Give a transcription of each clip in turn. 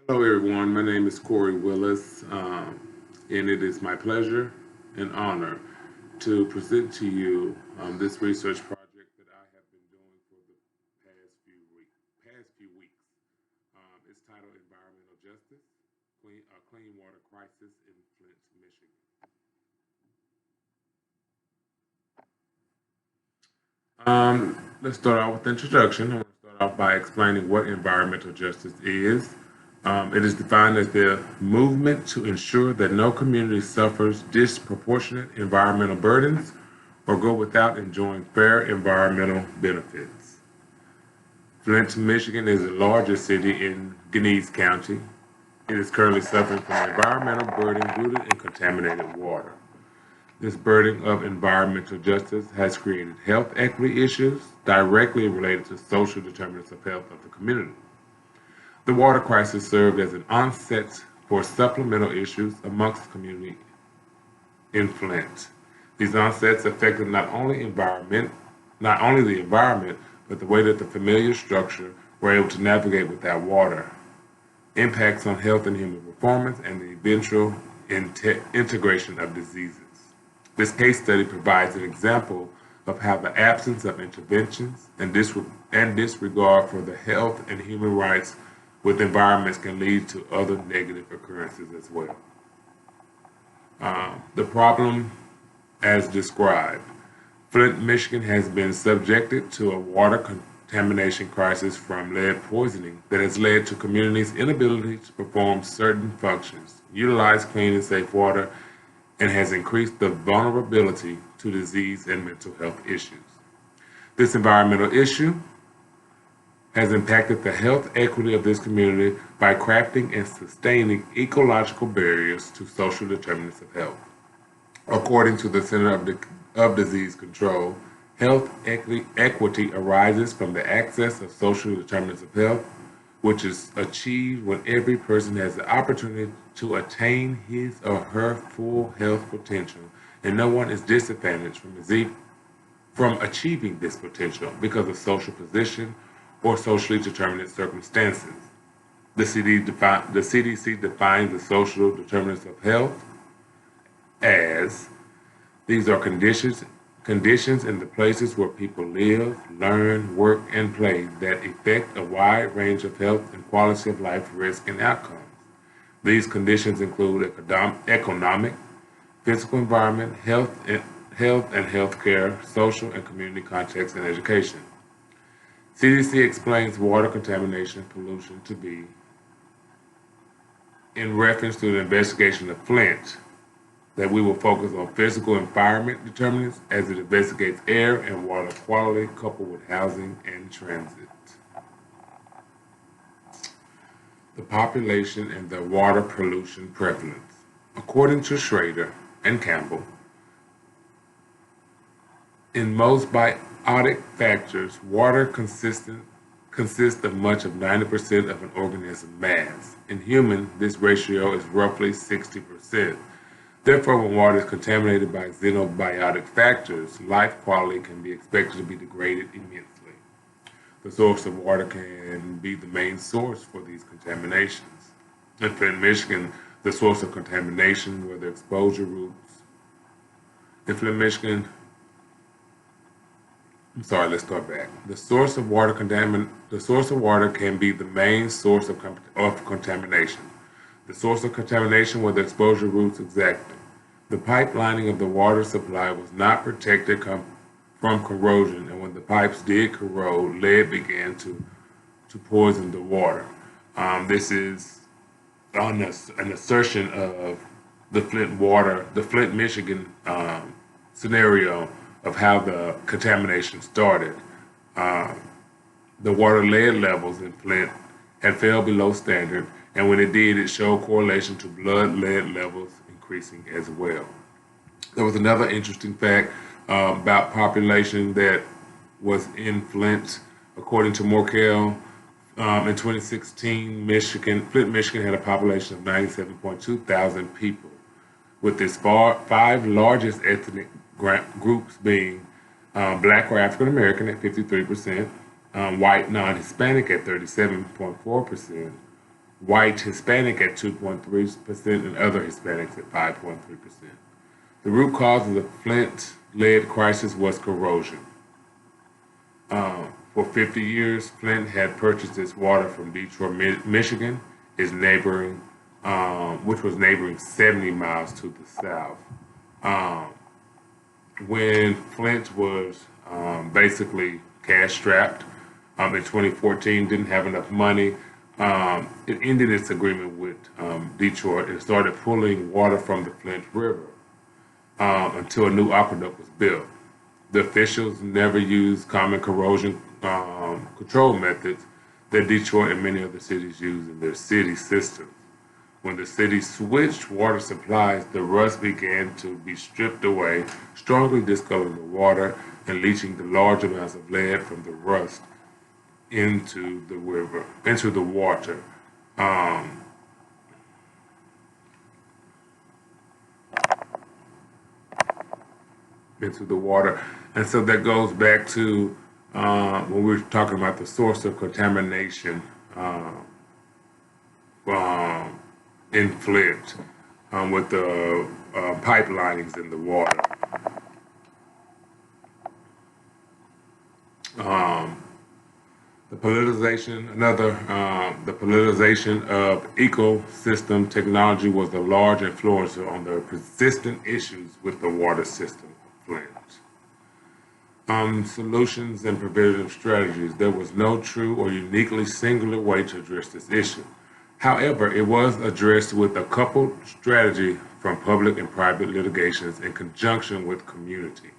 Hello, everyone. My name is Corey Willis, and it is my pleasure and honor to present to you this research project that I have been doing for the past few weeks. It's titled "Environmental Justice: A Clean Water Crisis in Flint, Michigan." Let's start out with the introduction. I want to start off by explaining what environmental justice is. It is defined as the movement to ensure that no community suffers disproportionate environmental burdens or go without enjoying fair environmental benefits. Flint, Michigan is the largest city in Gwinnett County. It is currently suffering from environmental burden rooted in contaminated water. This burden of environmental justice has created health equity issues directly related to social determinants of health of the community. The water crisis served as an onset for supplemental issues amongst the community in Flint. These onsets affected not only the environment, but the way that the familiar structure were able to navigate without water, impacts on health and human performance, and the eventual integration of diseases. This case study provides an example of how the absence of interventions and disregard for the health and human rights with environments can lead to other negative occurrences as well. The problem, as described, Flint, Michigan has been subjected to a water contamination crisis from lead poisoning that has led to communities' inability to perform certain functions, utilize clean and safe water, and has increased the vulnerability to disease and mental health issues. This environmental issue has impacted the health equity of this community by crafting and sustaining ecological barriers to social determinants of health. According to the Center of Disease Control, health equity arises from the access of social determinants of health, which is achieved when every person has the opportunity to attain his or her full health potential, and no one is disadvantaged from achieving this potential because of social position or socially determined circumstances. The CDC defines the social determinants of health as these are conditions in the places where people live, learn, work, and play that affect a wide range of health and quality of life risk and outcomes. These conditions include economic, physical environment, health and health care, social and community context, and education. CDC explains water contamination pollution to be in reference to the investigation of Flint that we will focus on physical environment determinants as it investigates air and water quality coupled with housing and transit. The population and the water pollution prevalence. According to Schrader and Campbell, in most biotic factors, water consists of much of 90% of an organism mass. In human, this ratio is roughly 60%. Therefore, when water is contaminated by xenobiotic factors, life quality can be expected to be degraded immensely. The source of water can be the main source for these contaminations. In Flint, Michigan, the source of contamination were the exposure routes. In Flint, Michigan, I'm sorry, let's start back. The source of water can be the main source of contamination. The source of contamination were the exposure routes exactly. The pipelining of the water supply was not protected from corrosion, and when the pipes did corrode, lead began to poison the water. This is an assertion of the Flint, Michigan scenario of how the contamination started. Um, the water lead levels in Flint had fell below standard, and when it did, it showed correlation to blood lead levels increasing as well. There was another interesting fact about population that was in Flint. According to Morkel, in 2016, Flint, Michigan had a population of 97.2 thousand people, with its five largest ethnic groups being Black or African American at 53%, white non-Hispanic at 37.4%, white Hispanic at 2.3%, and other Hispanics at 5.3%. The root cause of the Flint lead crisis was corrosion. For 50 years, Flint had purchased its water from Detroit, Michigan, its neighboring, which was neighboring 70 miles to the south. Um, when Flint was basically cash strapped in 2014, didn't have enough money, it ended its agreement with Detroit and started pulling water from the Flint River until a new aqueduct was built. The officials never used common corrosion control methods that Detroit and many other cities use in their city systems. When the city switched water supplies, the rust began to be stripped away, strongly discoloring the water and leaching the large amounts of lead from the rust into the river, into the water. Um, into the water. And so that goes back to when we were talking about the source of contamination um, in Flint with the pipelinings in the water. Um, the politicization of ecosystem technology was a large influencer on the persistent issues with the water system of Flint. Solutions and preventative strategies. There was no true or uniquely singular way to address this issue. However, it was addressed with a coupled strategy from public and private litigations in conjunction with community.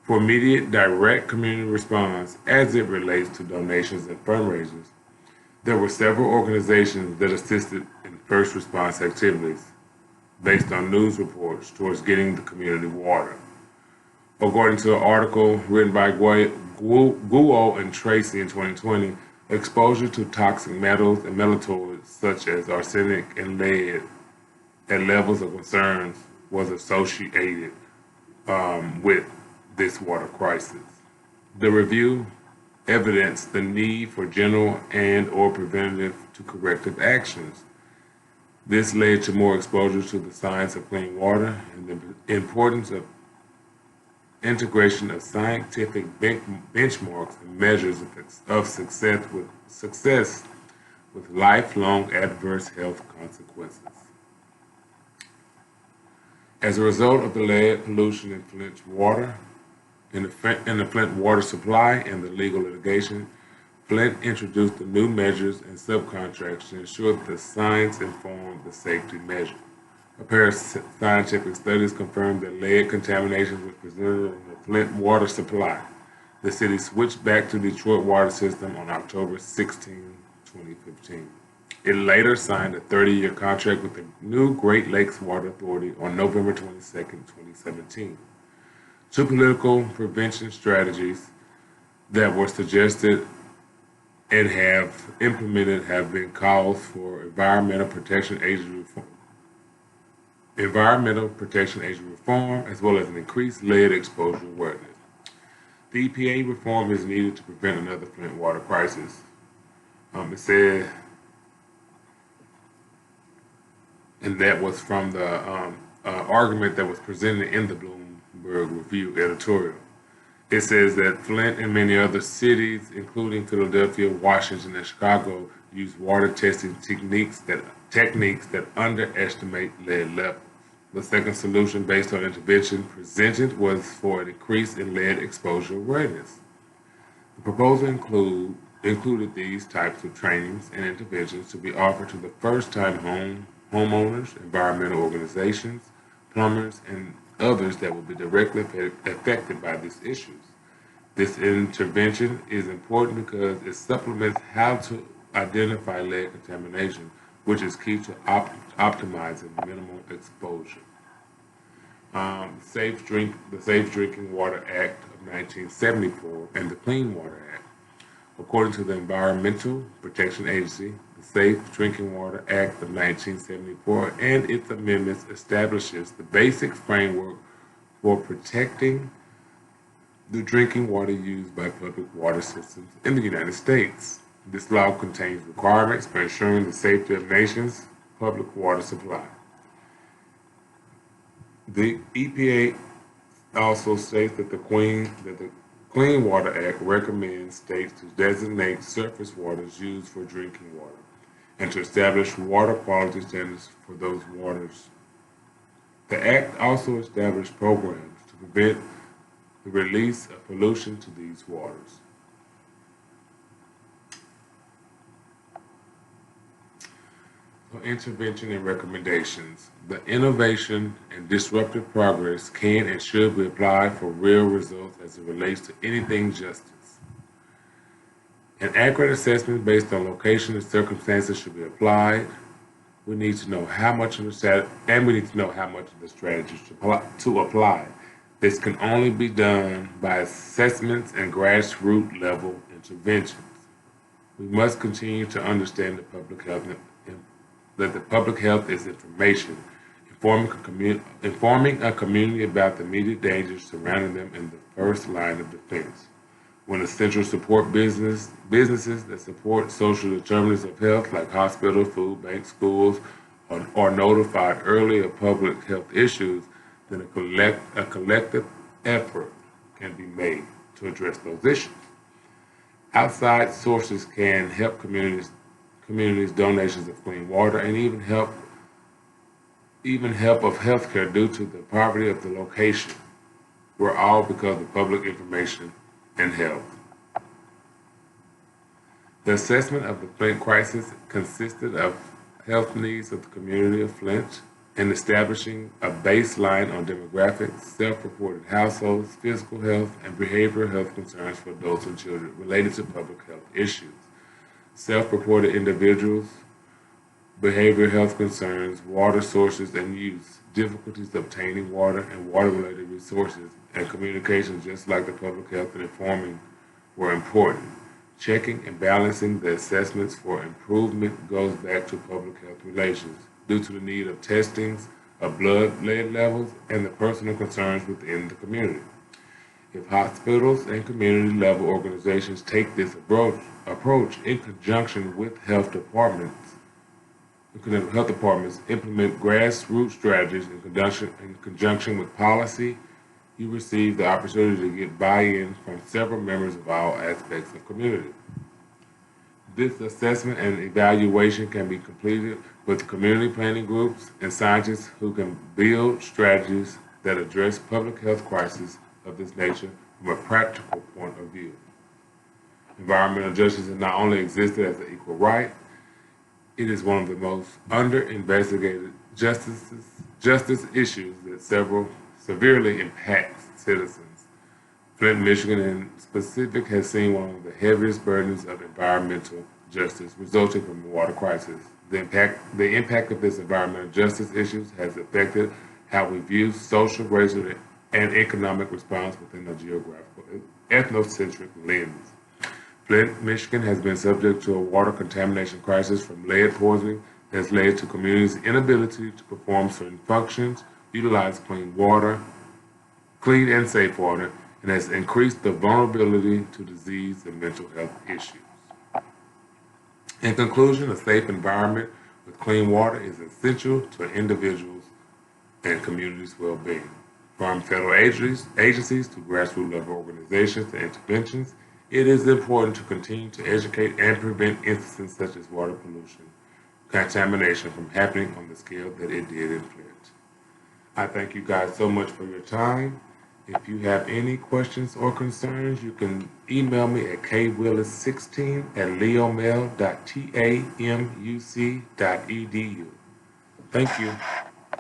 For immediate, direct community response as it relates to donations and fundraisers, there were several organizations that assisted in first response activities based on news reports towards getting the community water. According to an article written by Guo and Tracy in 2020, exposure to toxic metals and metalloids such as arsenic and lead at levels of concerns was associated with this water crisis. The review evidenced the need for general and or preventative to corrective actions. This led to more exposure to the science of clean water and the importance of integration of scientific benchmarks and measures of success with lifelong adverse health consequences. As a result of the lead pollution in Flint's water, in the Flint water supply and the legal litigation, Flint introduced the new measures and subcontracts to ensure that the science informed the safety measure. A pair of scientific studies confirmed that lead contamination was presented in the Flint water supply. The city switched back to Detroit water system on October 16, 2015. It later signed a 30-year contract with the new Great Lakes Water Authority on November 22, 2017. Two political prevention strategies that were suggested and have implemented have been calls for Environmental Protection Agency reform, as well as an increased lead exposure awareness. The EPA reform is needed to prevent another Flint water crisis. It said, and that was from the argument that was presented in the Bloomberg Review editorial. It says that Flint and many other cities, including Philadelphia, Washington, and Chicago, use water testing techniques that underestimate lead levels. The second solution based on intervention presented was for an increase in lead exposure awareness. The proposal included these types of trainings and interventions to be offered to the first-time homeowners, environmental organizations, plumbers, and others that will be directly affected by these issues. This intervention is important because it supplements how to identify lead contamination, which is key to optimizing minimal exposure. The Safe Drinking Water Act of 1974 and the Clean Water Act. According to the Environmental Protection Agency, the Safe Drinking Water Act of 1974 and its amendments establishes the basic framework for protecting the drinking water used by public water systems in the United States. This law contains requirements for ensuring the safety of nation's public water supply. The EPA also states that the Clean Water Act recommends states to designate surface waters used for drinking water and to establish water quality standards for those waters. The Act also established programs to prevent the release of pollution to these waters. For intervention and recommendations, the innovation and disruptive progress can and should be applied for real results as it relates to anything justice. An accurate assessment based on location and circumstances should be applied. We need to know how much of the strategies to apply. This can only be done by assessments and grassroots level interventions. We must continue to understand that the public health is information, informing a community about the immediate dangers surrounding them in the first line of defense. When essential support businesses that support social determinants of health, like hospitals, food banks, schools, are notified early of public health issues, then a collective effort can be made to address those issues. Outside sources can help communities donations of clean water and even help of healthcare due to the poverty of the location. We're all because of public information and health. The assessment of the Flint crisis consisted of health needs of the community of Flint and establishing a baseline on demographics, self-reported households, physical health, and behavioral health concerns for adults and children related to public health issues. Self-reported individuals, behavioral health concerns, water sources and use, difficulties obtaining water and water-related resources, and communication, just like the public health and informing, were important. Checking and balancing the assessments for improvement goes back to public health relations due to the need of testings of blood lead levels and the personal concerns within the community. If hospitals and community level organizations take this approach in conjunction with health departments implement grassroots strategies in conjunction with policy, you receive the opportunity to get buy-in from several members of all aspects of community. This assessment and evaluation can be completed with community planning groups and scientists who can build strategies that address public health crises of this nature from a practical point of view. Environmental justice has not only existed as an equal right, it is one of the most under-investigated justice issues that severely impacts citizens. Flint, Michigan in specific has seen one of the heaviest burdens of environmental justice resulting from the water crisis. The impact of this environmental justice issues has affected how we view social, racial, and economic response within a geographical, ethnocentric lens. Flint, Michigan has been subject to a water contamination crisis from lead poisoning that has led to communities' inability to perform certain functions, utilize clean and safe water, and has increased the vulnerability to disease and mental health issues. In conclusion, a safe environment with clean water is essential to an individual's and communities' well-being. From federal agencies to grassroots level organizations to interventions, it is important to continue to educate and prevent instances such as water pollution, contamination from happening on the scale that it did in Flint. I thank you guys so much for your time. If you have any questions or concerns, you can email me at kwillis16@leomel.tamuc.edu. Thank you.